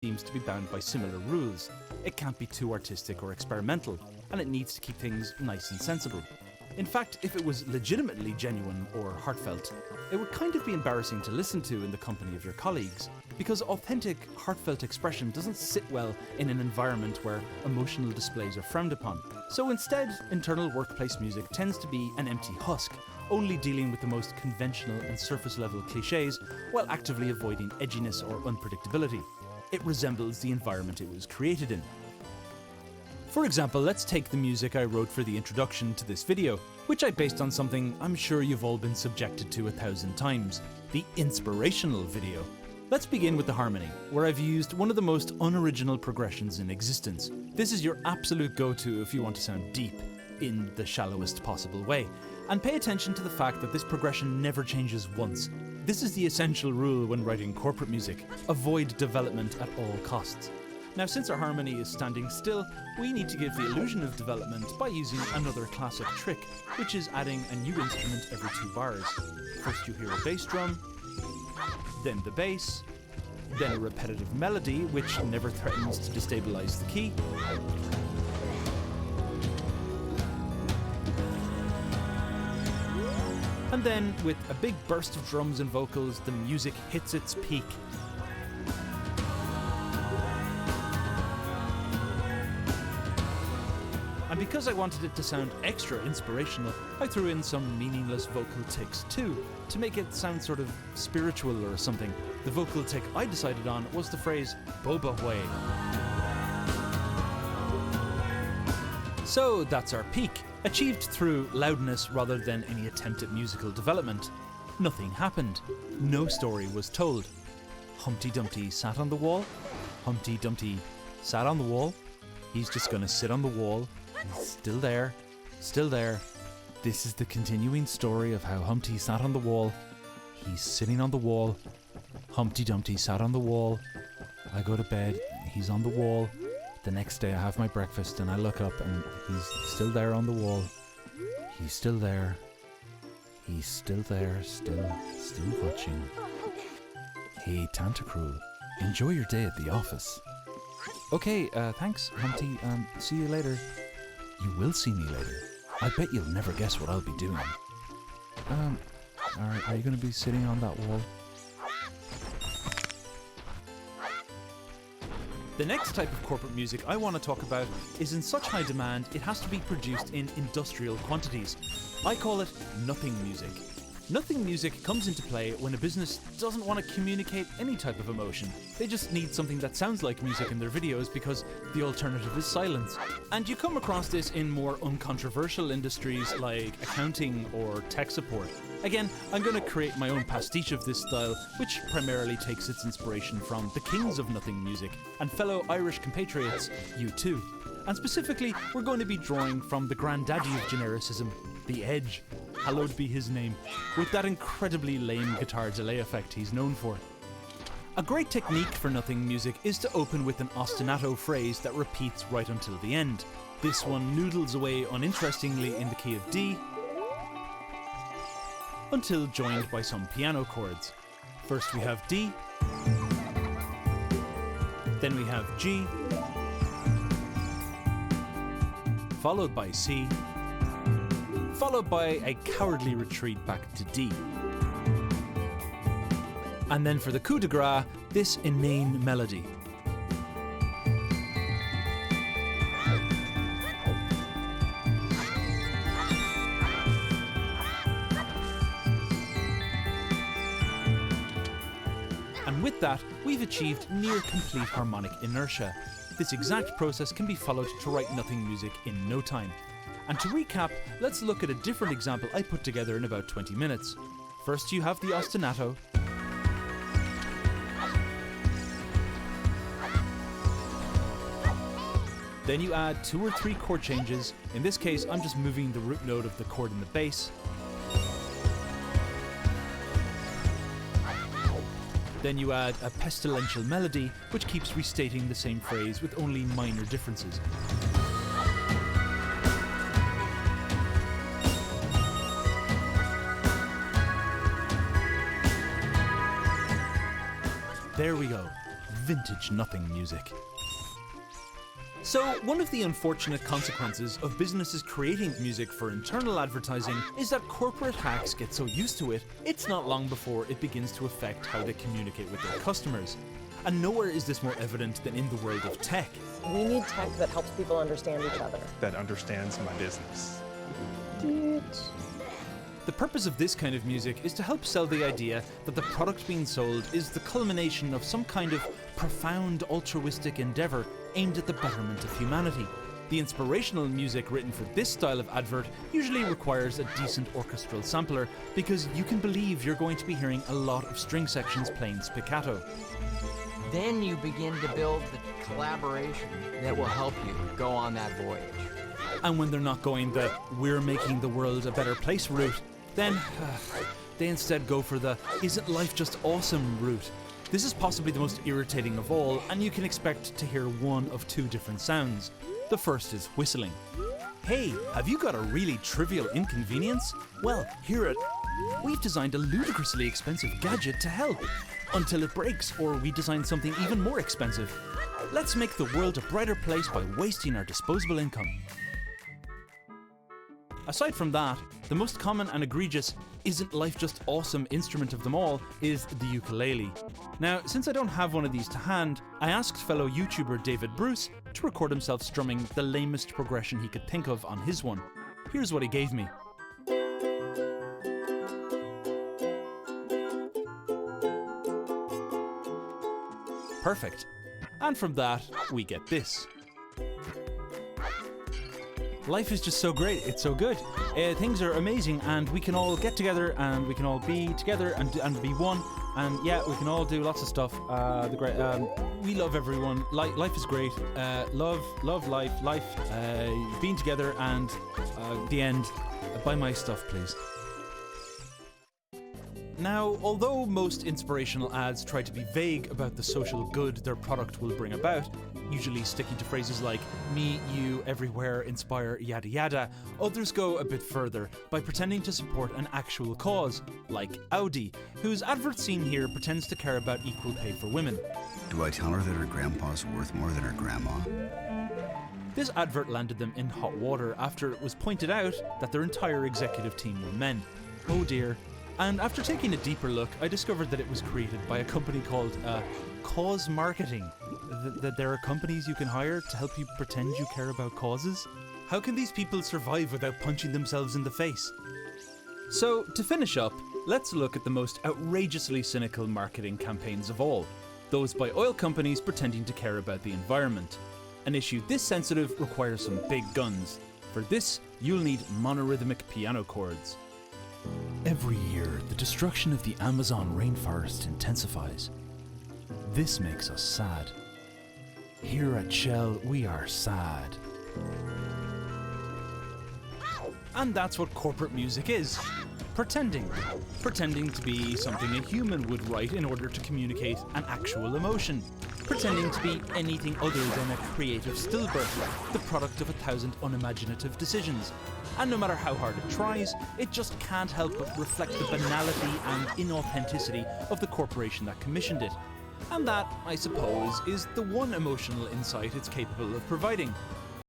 seems to be bound by similar rules. It can't be too artistic or experimental, and it needs to keep things nice and sensible. In fact, if it was legitimately genuine or heartfelt, it would kind of be embarrassing to listen to in the company of your colleagues, because authentic, heartfelt expression doesn't sit well in an environment where emotional displays are frowned upon. So instead, internal workplace music tends to be an empty husk, only dealing with the most conventional and surface-level clichés while actively avoiding edginess or unpredictability. It resembles the environment it was created in. For example, let's take the music I wrote for the introduction to this video, which I based on something I'm sure you've all been subjected to 1,000 times, the inspirational video. Let's begin with the harmony, where I've used one of the most unoriginal progressions in existence. This is your absolute go-to if you want to sound deep, in the shallowest possible way. And pay attention to the fact that this progression never changes once. This is the essential rule when writing corporate music: avoid development at all costs. Now, since our harmony is standing still, we need to give the illusion of development by using another classic trick, which is adding a new instrument every 2 bars. First you hear a bass drum, then the bass, then a repetitive melody which never threatens to destabilize the key, and then, with a big burst of drums and vocals, the music hits its peak. And because I wanted it to sound extra inspirational, I threw in some meaningless vocal ticks too, to make it sound sort of spiritual or something. The vocal tick I decided on was the phrase "boba way." So that's our peak, achieved through loudness rather than any attempt at musical development. Nothing happened. No story was told. Humpty Dumpty sat on the wall. Humpty Dumpty sat on the wall. He's just gonna sit on the wall. He's still there. Still there. This is the continuing story of how Humpty sat on the wall. He's sitting on the wall. Humpty Dumpty sat on the wall. I go to bed. He's on the wall. The next day I have my breakfast and I look up and he's still there on the wall. He's still there. He's still there, still watching. Hey, Tantacruel, enjoy your day at the office. Okay, thanks, Humpty. See you later. You will see me later. I bet you'll never guess what I'll be doing. Alright, are you gonna be sitting on that wall? The next type of corporate music I want to talk about is in such high demand it has to be produced in industrial quantities. I call it nothing music. Nothing music comes into play when a business doesn't want to communicate any type of emotion. They just need something that sounds like music in their videos because the alternative is silence. And you come across this in more uncontroversial industries like accounting or tech support. Again, I'm going to create my own pastiche of this style, which primarily takes its inspiration from the kings of nothing music and fellow Irish compatriots, U2. And specifically, we're going to be drawing from the granddaddy of genericism, The Edge. Hallowed be his name, with that incredibly lame guitar delay effect he's known for. A great technique for nothing music is to open with an ostinato phrase that repeats right until the end. This one noodles away uninterestingly in the key of D, until joined by some piano chords. First we have D, then we have G, followed by C, followed by a cowardly retreat back to D. And then for the coup de grace, this inane melody. And with that, we've achieved near complete harmonic inertia. This exact process can be followed to write nothing music in no time. And to recap, let's look at a different example I put together in about 20 minutes. First you have the ostinato. Then you add 2 or 3 chord changes. In this case, I'm just moving the root note of the chord in the bass. Then you add a pestilential melody, which keeps restating the same phrase with only minor differences. There we go. vintage nothing music. So, one of the unfortunate consequences of businesses creating music for internal advertising is that corporate hacks get so used to it, it's not long before it begins to affect how they communicate with their customers. And nowhere is this more evident than in the world of tech. We need tech that helps people understand each other. That understands my business. The purpose of this kind of music is to help sell the idea that the product being sold is the culmination of some kind of profound altruistic endeavour aimed at the betterment of humanity. The inspirational music written for this style of advert usually requires a decent orchestral sampler because you can believe you're going to be hearing a lot of string sections playing spiccato. Then you begin to build the collaboration that will help you go on that voyage. And when they're not going the "we're making the world a better place" route, then they instead go for the "isn't life just awesome" route. This is possibly the most irritating of all, and you can expect to hear one of two different sounds. The first is whistling. Hey, have you got a really trivial inconvenience? Well, hear it. We've designed a ludicrously expensive gadget to help. Until it breaks, or we design something even more expensive. Let's make the world a brighter place by wasting our disposable income. Aside from that, the most common and egregious "isn't life just awesome" instrument of them all is the ukulele. Now, since I don't have one of these to hand, I asked fellow YouTuber David Bruce to record himself strumming the lamest progression he could think of on his one. Here's what he gave me. Perfect. And from that, we get this. Life is just so great, it's so good. Things are amazing, and we can all get together, and we can all be together and be one. And yeah, we can all do lots of stuff. We love everyone. Life is great. Love life. Being together, and the end. Buy my stuff, please. Now, although most inspirational ads try to be vague about the social good their product will bring about, usually sticking to phrases like me, you, everywhere, inspire, yada yada, others go a bit further by pretending to support an actual cause, like Audi, whose advert seen here pretends to care about equal pay for women. Do I tell her that her grandpa's worth more than her grandma? This advert landed them in hot water after it was pointed out that their entire executive team were men. Oh dear. And after taking a deeper look, I discovered that it was created by a company called Cause Marketing. That there are companies you can hire to help you pretend you care about causes? How can these people survive without punching themselves in the face? So, to finish up, let's look at the most outrageously cynical marketing campaigns of all. Those by oil companies pretending to care about the environment. An issue this sensitive requires some big guns. For this, you'll need monorhythmic piano chords. Every year, the destruction of the Amazon rainforest intensifies. This makes us sad. Here at Shell, we are sad. And that's what corporate music is. Pretending. Pretending to be something a human would write in order to communicate an actual emotion. Pretending to be anything other than a creative stillbirth, the product of 1,000 unimaginative decisions. And no matter how hard it tries, it just can't help but reflect the banality and inauthenticity of the corporation that commissioned it. And that, I suppose, is the one emotional insight it's capable of providing.